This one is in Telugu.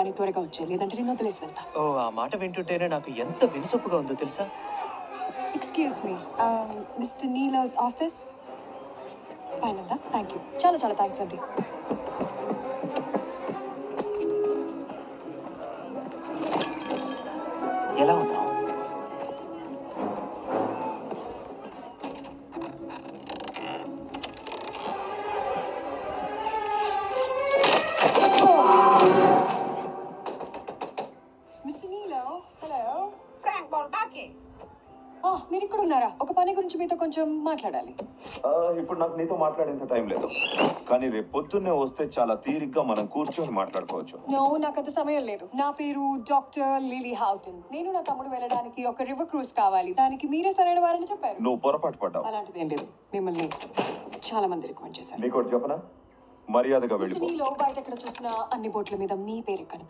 కానీ త్వరగా వచ్చాయి, లేదంటే నేను వదిలేసి వెళ్తా. ఓ ఆ మాట వింటుంటేనే నాకు ఎంత వినుసొప్పుగా ఉందో తెలుసా. ఎక్స్క్యూజ్ మీ, మిస్టర్ నీలర్స్ ఆఫీస్ పైన ఉందా? థ్యాంక్ యూ, చాలా చాలా థ్యాంక్స్ అండి. ఎలా ఉన్నావు? మిస్టర్ నీలో, హలో. ఫ్రాంక్ బాల్బాకే. మీరు ఇక్కడ ఉన్నారా? ఒక పని గురించి మీతో కొంచెం మాట్లాడాలి. ఇప్పుడు నాకు నీతో మాట్లాడేంత టైం లేదు, కానీ రేపు పొద్దున్నే వస్తే చాలా తీరిగ్గా మనం కూర్చొని మాట్లాడుకోవచ్చు. నో, నాకు అంత సమయం లేదు. నా పేరు డాక్టర్ లిలీ హౌటన్. నేను నా తమ్ముడు వెళ్ళడానికి ఒక రివర్ క్రూజ్ కావాలి. దానికి మీరే సరైన వారని చెప్పారు. నువ్వు పొరపాటు పడ్డావు. అలాంటిది ఏం లేదు. మిమ్మల్ని చాలా మంది రికమెండ్ చేశారు. నీకోటి చెప్పనా, మర్యాదగా వెళ్ళిపో. నీలో బయట ఎక్కడ చూసినా అన్ని బోట్ల మీద మీ పేరు కనిపిస్తుంది.